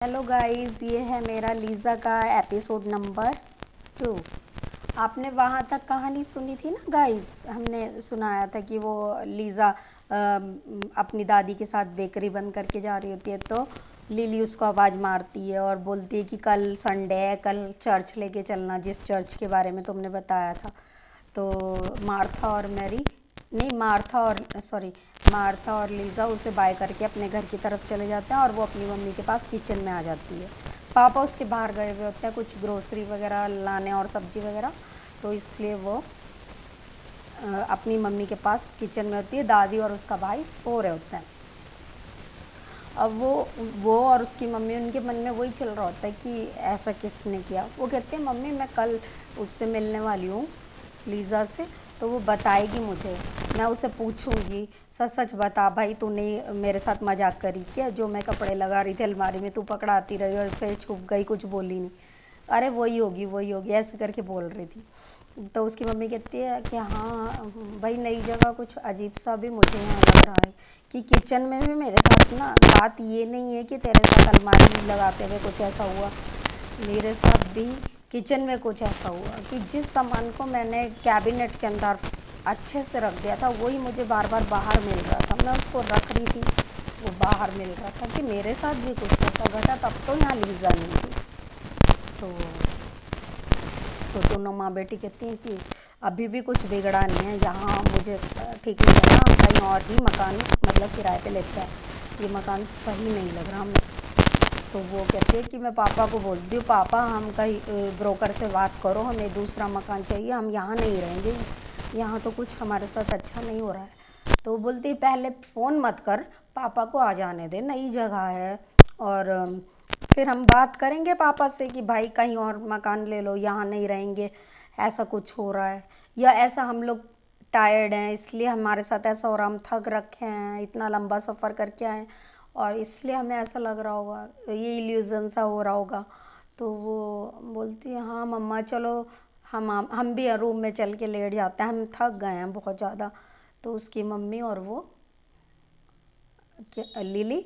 Hello guys, ये है मेरा लीज़ा का एपिसोड नंबर 2। आपने वहाँ तक कहानी सुनी थी ना गाइस। हमने सुनाया था कि वो लीज़ा अपनी दादी के साथ बेकरी बंद करके जा रही होती है, तो लिली उसको आवाज़ मारती है और बोलती है कि कल संडे है, कल चर्च लेके चलना, जिस चर्च के बारे में तुमने बताया था। तो मार्था और मैरी नहीं मार्था और लीज़ा उसे बाय करके अपने घर की तरफ चले जाते हैं और वो अपनी मम्मी के पास किचन में आ जाती है। पापा उसके बाहर गए हुए होते हैं कुछ ग्रोसरी वगैरह लाने और सब्जी वगैरह, तो इसलिए वो अपनी मम्मी के पास किचन में होती है। दादी और उसका भाई सो रहे होते हैं। अब वो और उसकी मम्मी, उनके मन में वही चल रहा होता है कि ऐसा किसने किया। वो कहते हैं मम्मी मैं कल उससे मिलने वाली हूँ, लीज़ा से, तो वो बताएगी मुझे, मैं उसे पूछूंगी। सच सच बता भाई, तूने मेरे साथ मजाक करी क्या? जो मैं कपड़े लगा रही थी अलमारी में, तू पकड़ाती रही और फिर छुप गई, कुछ बोली नहीं। अरे वही होगी ऐसे करके बोल रही थी। तो उसकी मम्मी कहती है कि हाँ भाई, नई जगह कुछ अजीब सा भी मुझे यहाँ लग रहा है कि किचन में भी मेरे साथ ना, बात ये नहीं है कि तेरे साथ अलमारी लगाते हुए कुछ ऐसा हुआ, मेरे साथ भी किचन में कुछ ऐसा हुआ कि जिस सामान को मैंने कैबिनेट के अंदर अच्छे से रख दिया था, वही मुझे बार बार बाहर मिल रहा था। मैं उसको रख रही थी, वो बाहर मिल रहा था कि मेरे साथ भी कुछ ऐसा घटा। तब तो यहाँ लीज़ा नहीं थी। तो दोनों माँ बेटी कहती हैं कि अभी भी कुछ बिगड़ा नहीं है यहाँ, मुझे ठीक नहीं लग रहा, हम कहीं और ही मकान मतलब किराए पे लेते हैं, ये मकान सही नहीं लग रहा हमें। तो वो कहती है कि मैं पापा को बोलती हूँ, पापा हम कहीं ब्रोकर से बात करो, हमें दूसरा मकान चाहिए, हम यहाँ नहीं रहेंगे, यहाँ तो कुछ हमारे साथ अच्छा नहीं हो रहा है। तो वो बोलती है पहले फ़ोन मत कर, पापा को आ जाने दे, नई जगह है, और फिर हम बात करेंगे पापा से कि भाई कहीं और मकान ले लो, यहाँ नहीं रहेंगे, ऐसा कुछ हो रहा है, या ऐसा हम लोग टायर्ड हैं इसलिए हमारे साथ ऐसा हो रहा, हम थक रखे हैं, इतना लंबा सफ़र करके आए और इसलिए हमें ऐसा लग रहा होगा, ये इल्यूज़न सा हो रहा होगा। तो वो बोलती है हाँ मम्मा चलो, हम भी रूम में चल के लेट जाते हैं, हम थक गए हैं बहुत ज़्यादा। तो उसकी मम्मी और वो लिली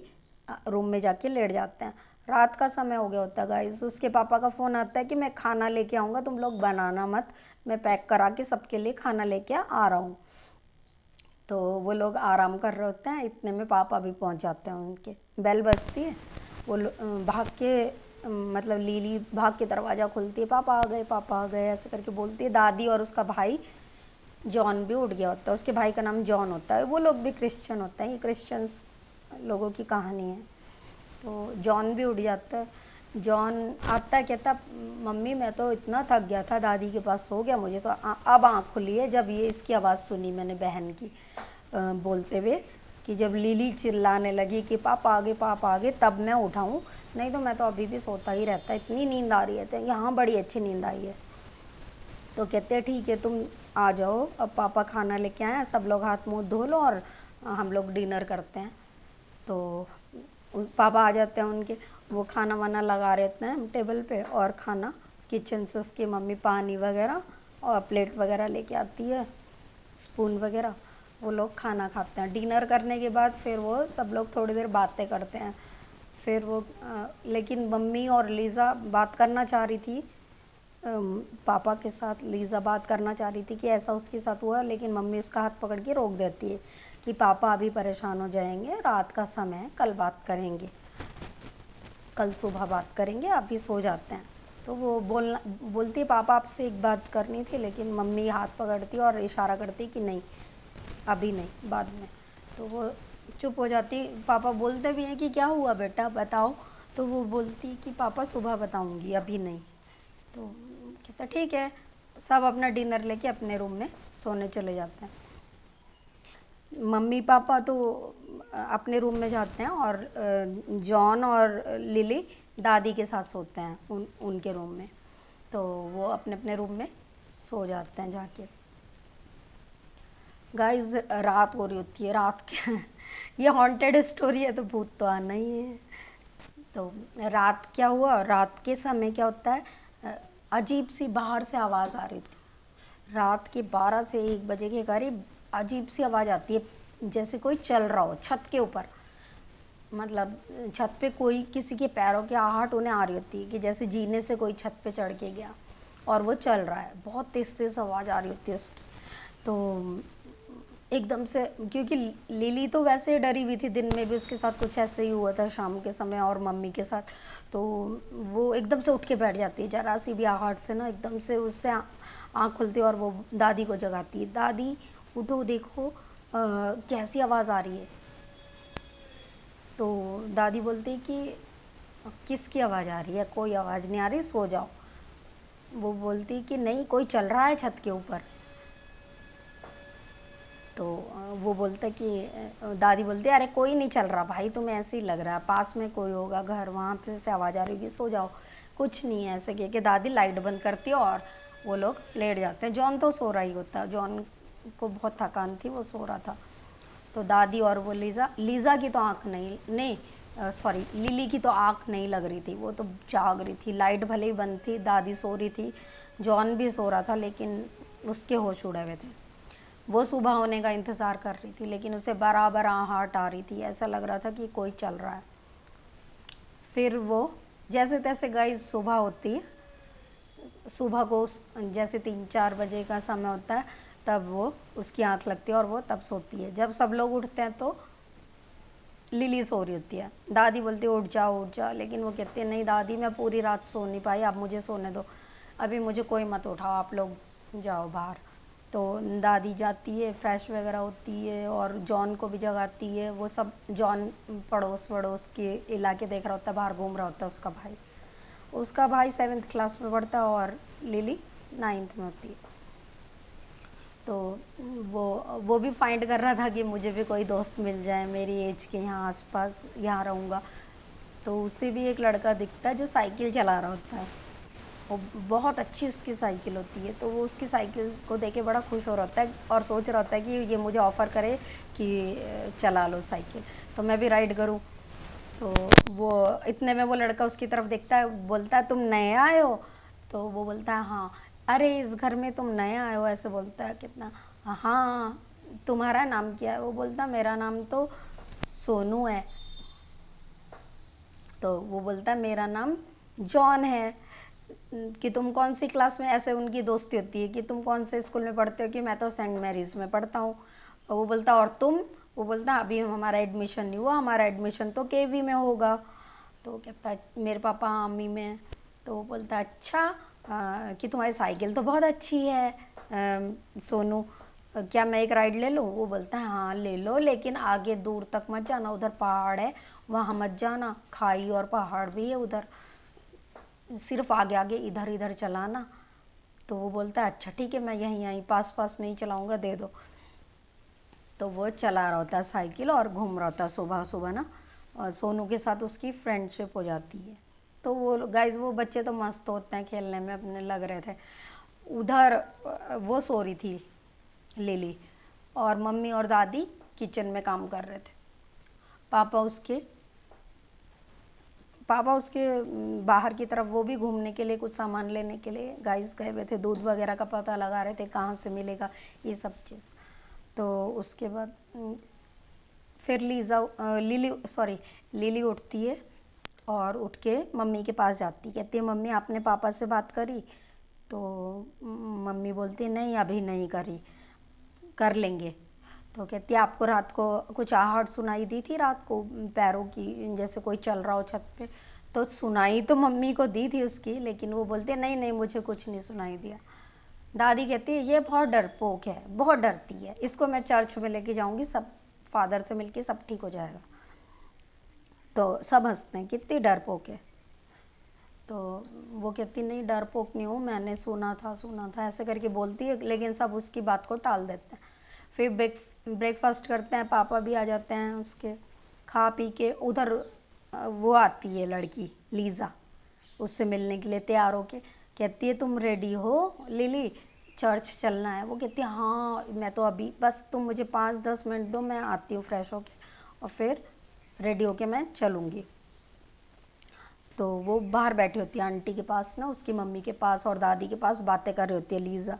रूम में जाके लेट जाते हैं। रात का समय हो गया होता है गाइस। उसके पापा का फ़ोन आता है कि मैं खाना लेके आऊँगा, तुम लोग बनाना मत, मैं पैक करा के सबके लिए खाना लेके आ रहा हूँ। तो वो लोग आराम कर रहे होते हैं, इतने में पापा भी पहुँच जाते हैं उनके। बेल बजती है, वो भाग के मतलब लीली भाग के दरवाज़ा खुलती है, पापा आ गए, पापा आ गए ऐसे करके बोलती है। दादी और उसका भाई जॉन भी उठ गया होता है, उसके भाई का नाम जॉन होता है, वो लोग भी क्रिश्चियन होते हैं, ये क्रिश्चियंस लोगों की कहानी है। तो जॉन भी उठ जाता है। जॉन आता है, कहता मम्मी मैं तो इतना थक गया था, दादी के पास सो गया, मुझे तो अब आँख खुली है जब ये इसकी आवाज़ सुनी मैंने बहन की बोलते हुए कि जब लिली चिल्लाने लगी कि पापा आ गए, तब मैं उठाऊँ, नहीं तो मैं तो अभी भी सोता ही रहता, इतनी नींद आ रही है। तो यहाँ बड़ी अच्छी नींद आई है। तो कहते हैं ठीक है तुम आ जाओ, अब पापा खाना लेके आए हैं, सब लोग हाथ मुंह धो लो और हम लोग डिनर करते हैं। तो पापा आ जाते हैं उनके, वो खाना वाना लगा रहते हैं टेबल पे, और खाना किचन से उसकी मम्मी पानी वगैरह और प्लेट वगैरह लेके आती है, स्पून वगैरह। वो लोग खाना खाते हैं। डिनर करने के बाद फिर वो सब लोग थोड़ी देर बातें करते हैं। फिर वो लेकिन मम्मी और लीज़ा बात करना चाह रही थी, पापा के साथ लीज़ा बात करना चाह रही थी कि ऐसा उसके साथ हुआ, लेकिन मम्मी उसका हाथ पकड़ के रोक देती है कि पापा अभी परेशान हो जाएंगे, रात का समय है, कल बात करेंगे, कल सुबह बात करेंगे, अभी सो जाते हैं। तो वो बोलती है पापा आपसे एक बात करनी थी, लेकिन मम्मी हाथ पकड़ती और इशारा करती कि नहीं अभी नहीं, बाद में। तो वो चुप हो जाती। पापा बोलते भी हैं कि क्या हुआ बेटा बताओ, तो वो बोलती कि पापा सुबह बताऊंगी, अभी नहीं। तो कहता ठीक है। सब अपना डिनर लेके अपने रूम में सोने चले जाते हैं। मम्मी पापा तो अपने रूम में जाते हैं और जॉन और लिली दादी के साथ सोते हैं उनके रूम में। तो वो अपने अपने रूम में सो जाते हैं जाके। गाइस रात हो रही होती है, रात के ये हॉन्टेड स्टोरी है तो भूत तो आना ही है। तो रात क्या हुआ, रात के समय क्या होता है, अजीब सी बाहर से आवाज़ आ रही थी। रात के 12 से 1 बजे के करीब अजीब सी आवाज़ आती है, जैसे कोई चल रहा हो छत के ऊपर। मतलब छत पे कोई किसी के पैरों की आहट उन्हें आ रही होती है कि जैसे जीने से कोई छत पे चढ़ के गया और वो चल रहा है, बहुत तेज़ तेज़ आवाज़ आ रही होती है उसकी। तो एकदम से, क्योंकि लिली तो वैसे ही डरी हुई थी, दिन में भी उसके साथ कुछ ऐसे ही हुआ था शाम के समय और मम्मी के साथ। तो वो एकदम से उठ के बैठ जाती है, जरा सी भी आहट से ना एकदम से उससे आँख खुलती है और वो दादी को जगाती है, दादी उठो देखो कैसी आवाज़ आ रही है। तो दादी बोलती है कि किसकी आवाज़ आ रही है, कोई आवाज़ नहीं आ रही, सो जाओ। वो बोलती कि नहीं, कोई चल रहा है छत के ऊपर। तो वो बोलता कि दादी बोलती है अरे कोई नहीं चल रहा भाई, तुम्हें ऐसे ही लग रहा है, पास में कोई होगा घर, वहाँ पे से आवाज़ आ रही होगी, सो जाओ। कुछ नहीं है, ऐसे कह के दादी लाइट बंद करती है और वो लोग लेट जाते हैं। जॉन तो सो रहा ही होता है, जॉन को बहुत थकान थी, वो सो रहा था। तो दादी और वो लीज़ा लीज़ा की तो आँख नहीं सॉरी लिली की तो आँख नहीं लग रही थी, वो तो जाग रही थी। लाइट भले ही बंद थी, दादी सो रही थी, जॉन भी सो रहा था, लेकिन उसके होश उड़े हुए थे। वो सुबह होने का इंतज़ार कर रही थी, लेकिन उसे बराबर आहट आ रही थी, ऐसा लग रहा था कि कोई चल रहा है। फिर वो जैसे तैसे गई, सुबह होती है, सुबह को जैसे 3-4 बजे का समय होता है, तब वो उसकी आंख लगती है और वो तब सोती है। जब सब लोग उठते हैं तो लिली सो रही होती है। दादी बोलती है उठ जाओ उठ जाओ, लेकिन वो कहती है नहीं दादी, मैं पूरी रात सो नहीं पाई, आप मुझे सोने दो, अभी मुझे कोई मत उठाओ, आप लोग जाओ बाहर। तो दादी जाती है, फ्रेश वगैरह होती है और जॉन को भी जगाती है। वो सब, जॉन पड़ोस वड़ोस के इलाके देख रहा होता है, बाहर घूम रहा होता है उसका भाई 7th क्लास में पढ़ता है और लिली 9th में होती है। तो वो भी फाइंड कर रहा था कि मुझे भी कोई दोस्त मिल जाए मेरी एज के, यहाँ आसपास, यहाँ रहूँगा। तो उसे भी एक लड़का दिखता है जो साइकिल चला रहा होता है, वो बहुत अच्छी उसकी साइकिल होती है। तो वो उसकी साइकिल को देख के बड़ा खुश हो रहा होता है और सोच रहा होता है कि ये मुझे ऑफ़र करे कि चला लो साइकिल, तो मैं भी राइड करूँ। तो वो इतने में वो लड़का उसकी तरफ देखता है, बोलता है तुम नए आए हो? तो वो बोलता है हाँ। अरे इस घर में तुम नए आए हो, ऐसे बोलता है। कितना, हाँ तुम्हारा नाम क्या है? वो बोलता है मेरा नाम तो सोनू है। तो वो बोलता है मेरा नाम जॉन है। कि तुम कौन सी क्लास में, ऐसे उनकी दोस्ती होती है कि तुम कौन से स्कूल में पढ़ते हो, कि मैं तो सेंट मैरीज में पढ़ता हूँ। और वो बोलता और तुम? वो बोलता अभी हमारा एडमिशन नहीं हुआ, हमारा एडमिशन तो केवी में होगा। तो वो कहता है मेरे पापा आर्मी में हैं। तो वो बोलता अच्छा कि तुम्हारी साइकिल तो बहुत अच्छी है सोनू, क्या मैं एक राइड ले लूँ? वो बोलता है हाँ ले लो, लेकिन आगे दूर तक मत जाना, उधर पहाड़ है, वहाँ मत जाना, खाई और पहाड़ भी है उधर, सिर्फ आगे आगे इधर इधर चलाना। तो वो बोलता है अच्छा ठीक है, मैं यहीं यहीं पास पास में ही चलाऊँगा, दे दो। तो वो चला रहा होता है साइकिल और घूम रहा होता है सुबह सुबह ना, और सोनू के साथ उसकी फ्रेंडशिप हो जाती है। तो वो गाइज, वो बच्चे तो मस्त होते हैं खेलने में, अपने लग रहे थे। उधर वो सो रही थी लिली, और मम्मी और दादी किचन में काम कर रहे थे। पापा उसके पापा उसके बाहर की तरफ, वो भी घूमने के लिए, कुछ सामान लेने के लिए गाइस गए हुए थे, दूध वगैरह का पता लगा रहे थे कहाँ से मिलेगा ये सब चीज़। तो उसके बाद फिर लिली उठती है और उठ के मम्मी के पास जाती, कहती है मम्मी आपने पापा से बात करी? तो मम्मी बोलती नहीं अभी नहीं करी, कर लेंगे। तो कहती है आपको रात को कुछ आहट सुनाई दी थी रात को, पैरों की, जैसे कोई चल रहा हो छत पे? तो सुनाई तो मम्मी को दी थी उसकी, लेकिन वो बोलती है नहीं नहीं मुझे कुछ नहीं सुनाई दिया। दादी कहती है ये बहुत डरपोक है, बहुत डरती है, इसको मैं चर्च में लेके जाऊंगी, सब फादर से मिलके सब ठीक हो जाएगा। तो सब हंसते हैं कितनी डरपोक है। तो वो कहती नहीं डरपोक नहीं हूँ, मैंने सुना था ऐसे करके बोलती है, लेकिन सब उसकी बात को टाल देते हैं। फिर ब्रेकफास्ट करते हैं, पापा भी आ जाते हैं उसके, खा पी के उधर वो आती है लड़की लीज़ा, उससे मिलने के लिए तैयार होके, कहती है तुम रेडी हो लिली, चर्च चलना है? वो कहती है हाँ मैं तो अभी, बस तुम मुझे 5-10 मिनट दो, मैं आती हूँ फ्रेश होके और फिर रेडी होके मैं चलूँगी। तो वो बाहर बैठी होती है आंटी के पास ना, उसकी मम्मी के पास और दादी के पास बातें कर रही होती है लीज़ा।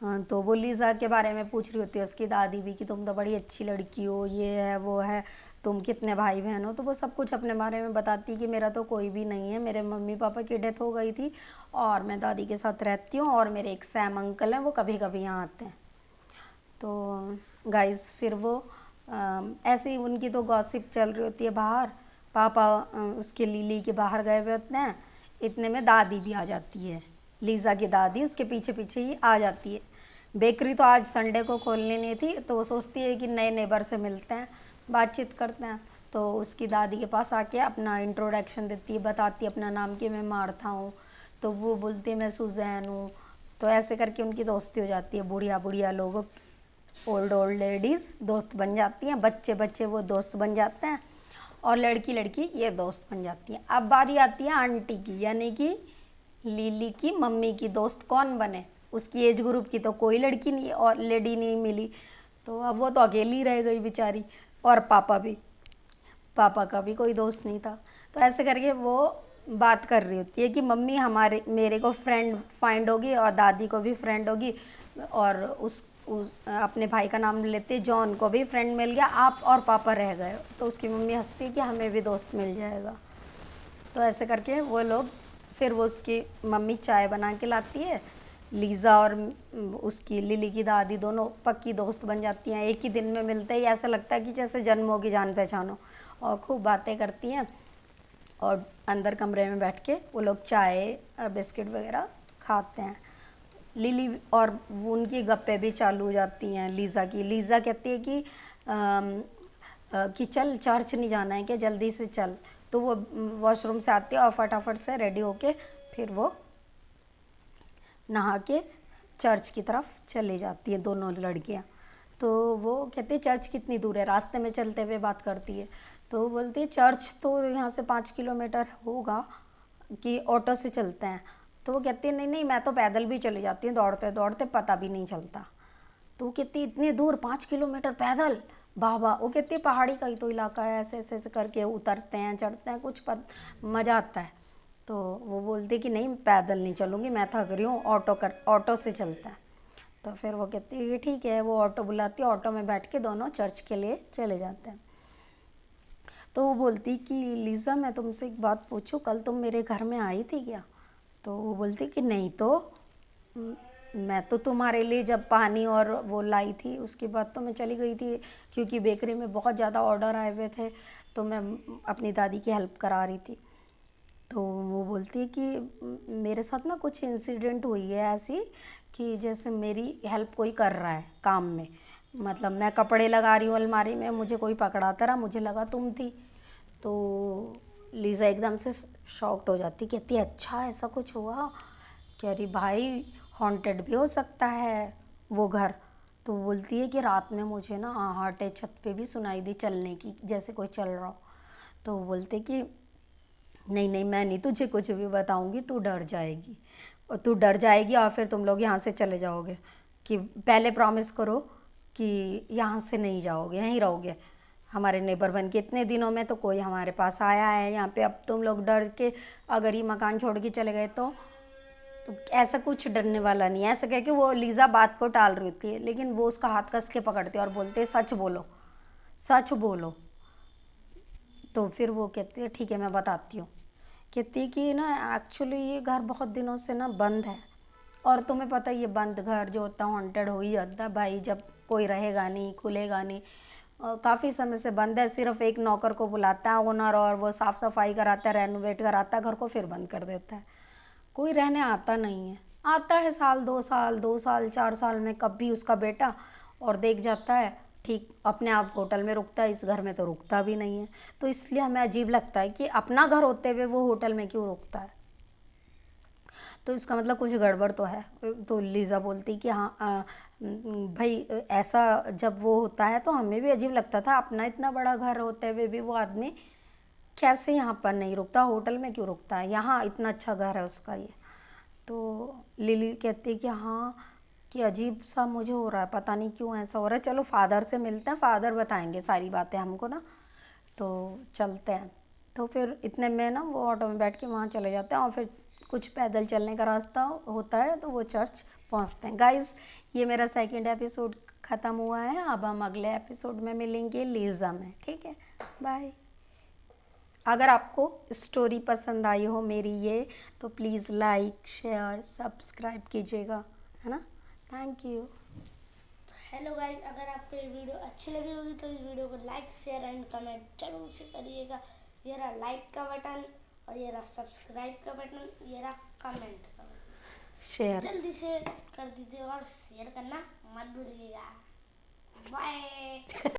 तो वो लीज़ा के बारे में पूछ रही होती है उसकी दादी भी कि तुम तो बड़ी अच्छी लड़की हो, ये है वो है, तुम कितने भाई बहन हो। तो वो सब कुछ अपने बारे में बताती है कि मेरा तो कोई भी नहीं है, मेरे मम्मी पापा की डेथ हो गई थी और मैं दादी के साथ रहती हूँ, और मेरे एक सैम अंकल हैं, वो कभी कभी यहाँ आते हैं। तो गाइस फिर वो ऐसे ही उनकी तो गॉसिप चल रही होती है बाहर। पापा उसके लिली के बाहर गए हुए होते हैं, इतने में दादी भी आ जाती है। लीज़ा की दादी उसके पीछे पीछे ही आ जाती है। बेकरी तो आज संडे को खोलनी नहीं थी, तो वो सोचती है कि नए नेबर से मिलते हैं, बातचीत करते हैं। तो उसकी दादी के पास आके अपना इंट्रोडक्शन देती है, बताती है अपना नाम कि मैं मार्था हूँ। तो वो बोलती है मैं सुजैन हूँ। तो ऐसे करके उनकी दोस्ती हो जाती है। बुढ़िया बुढ़िया लोगों, ओल्ड ओल्ड लेडीज़ दोस्त बन जाती हैं, बच्चे बच्चे वो दोस्त बन जाते हैं, और लड़की लड़की ये दोस्त बन जाती हैं। अब बारी आती है आंटी की, यानी कि लिली की मम्मी की दोस्त कौन बने। उसकी एज ग्रुप की तो कोई लड़की नहीं और लेडी नहीं मिली, तो अब वो तो अकेली रह गई बेचारी। और पापा का भी कोई दोस्त नहीं था। तो ऐसे करके वो बात कर रही होती है कि मम्मी हमारे मेरे को फ्रेंड फाइंड होगी और दादी को भी फ्रेंड होगी, और उस अपने भाई का नाम लेते जॉन को भी फ्रेंड मिल गया, आप और पापा रह गए। तो उसकी मम्मी हंसती है कि हमें भी दोस्त मिल जाएगा। तो ऐसे करके वो लोग, फिर वो उसकी मम्मी चाय बना के लाती है। लीज़ा और उसकी लिली की दादी दोनों पक्की दोस्त बन जाती हैं। एक ही दिन में मिलते ही ऐसा लगता है कि जैसे जन्मों की जान पहचानो, और खूब बातें करती हैं। और अंदर कमरे में बैठ के वो लोग चाय बिस्किट वगैरह खाते हैं। लिली और वो उनकी गप्पे भी चालू हो जाती हैं। लीज़ा कहती है कि चल चर्च नहीं जाना है क्या, जल्दी से चल। तो वो वॉशरूम से आती है और फटाफट से रेडी होके फिर वो नहा के चर्च की तरफ चली जाती हैं दोनों लड़कियां। तो वो कहती है चर्च कितनी दूर है, रास्ते में चलते हुए बात करती है। तो वो बोलती है चर्च तो यहाँ से 5 किलोमीटर होगा, कि ऑटो से चलते हैं। तो वो कहती है नहीं नहीं, मैं तो पैदल भी चली जाती हूँ, दौड़ते दौड़ते पता भी नहीं चलता। तो वो कहती है इतनी दूर 5 किलोमीटर पैदल, वाह वाह। वो कहती है पहाड़ी का ही तो इलाका है, ऐसे ऐसे ऐसे करके उतरते हैं चढ़ते हैं, कुछ मज़ा आता है। तो वो बोलती कि नहीं पैदल नहीं चलूँगी, मैं थक रही हूँ, ऑटो से चलता है। तो फिर वो कहती है कि ठीक है। वो ऑटो बुलाती है, ऑटो में बैठ के दोनों चर्च के लिए चले जाते हैं। तो वो बोलती कि लीज़ा मैं तुमसे एक बात पूछूं, कल तुम मेरे घर में आई थी क्या। तो वो बोलती कि नहीं तो, "म- मैं तो तुम्हारे लिए जब पानी और वो लाई थी उसके बाद तो मैं चली गई थी, क्योंकि बेकरी में बहुत ज़्यादा ऑर्डर आए हुए थे, तो मैं अपनी दादी की हेल्प करा रही थी।" तो वो बोलती है कि मेरे साथ ना कुछ इंसिडेंट हुई है ऐसी, कि जैसे मेरी हेल्प कोई कर रहा है काम में, मतलब मैं कपड़े लगा रही हूँ अलमारी में, मुझे कोई पकड़ाता रहा, मुझे लगा तुम थी। तो लीज़ा एकदम से शॉक्ड हो जाती, कहती है अच्छा ऐसा कुछ हुआ। कह रही भाई हॉन्टेड भी हो सकता है वो घर। तो बोलती है कि रात में मुझे ना आहट छत पे भी सुनाई दी चलने की, जैसे कोई चल रहा हो। तो बोलते कि नहीं नहीं, मैं नहीं तुझे कुछ भी बताऊंगी, तू डर जाएगी, और तू डर जाएगी और फिर तुम लोग यहाँ से चले जाओगे, कि पहले प्रॉमिस करो कि यहाँ से नहीं जाओगे, यहीं रहोगे। हमारे नेबर बन के इतने दिनों में तो कोई हमारे पास आया है यहाँ पे, अब तुम लोग डर के अगर ये मकान छोड़ के चले गए तो ऐसा कुछ डरने वाला नहीं है। ऐसा कह के वो लीज़ा बात को टाल रही होती है, लेकिन वो उसका हाथ कस के पकड़ते और बोलते सच बोलो, सच बोलो। तो फिर वो कहती है ठीक है मैं बताती हूँ। कहती है कि ना एक्चुअली ये घर बहुत दिनों से ना बंद है, और तुम्हें पता है ये बंद घर जो होता है हॉन्टेड हो ही जाता है भाई, जब कोई रहेगा नहीं खुलेगा नहीं। काफ़ी समय से बंद है, सिर्फ एक नौकर को बुलाता है ओनर, और वो साफ़ सफाई कराता है, रेनोवेट कराता है घर को, फिर बंद कर देता है। कोई रहने आता नहीं है। आता है साल 2 साल 2 साल 4 साल में कभी उसका बेटा, और देख जाता है, ठीक अपने आप होटल में रुकता है, इस घर में तो रुकता भी नहीं है। तो इसलिए हमें अजीब लगता है कि अपना घर होते हुए वो होटल में क्यों रुकता है। तो इसका मतलब कुछ गड़बड़ तो है। तो लीज़ा बोलती कि हाँ भाई ऐसा जब वो होता है तो हमें भी अजीब लगता था, अपना इतना बड़ा घर होते हुए भी वो आदमी कैसे यहाँ पर नहीं रुकता, होटल में क्यों रुकता है, यहाँ इतना अच्छा घर है उसका ये। तो लिली कहती है कि हाँ, कि अजीब सा मुझे हो रहा है, पता नहीं क्यों ऐसा हो रहा है, चलो फादर से मिलते हैं, फादर बताएंगे सारी बातें हमको ना। तो चलते हैं। तो फिर इतने में ना वो ऑटो में बैठ के वहाँ चले जाते हैं, और फिर कुछ पैदल चलने का रास्ता होता है तो वो चर्च पहुंचते हैं। गाइस, ये मेरा सेकंड एपिसोड ख़त्म हुआ है। अब हम अगले एपिसोड में मिलेंगे लीज़ा में, ठीक है? बाय। अगर आपको स्टोरी पसंद आई हो मेरी ये, तो प्लीज़ लाइक शेयर सब्सक्राइब कीजिएगा, है ना? Thank you. हेलो गाइस, अगर आपको ये वीडियो अच्छी लगी होगी तो इस वीडियो को लाइक शेयर एंड कमेंट जरूर से करिएगा। ये रहा लाइक का बटन, और ये रहा सब्सक्राइब का बटन, ये रहा कमेंट का बटन। शेयर जल्दी से कर दीजिए और शेयर करना मत भूलिएगा। बाय।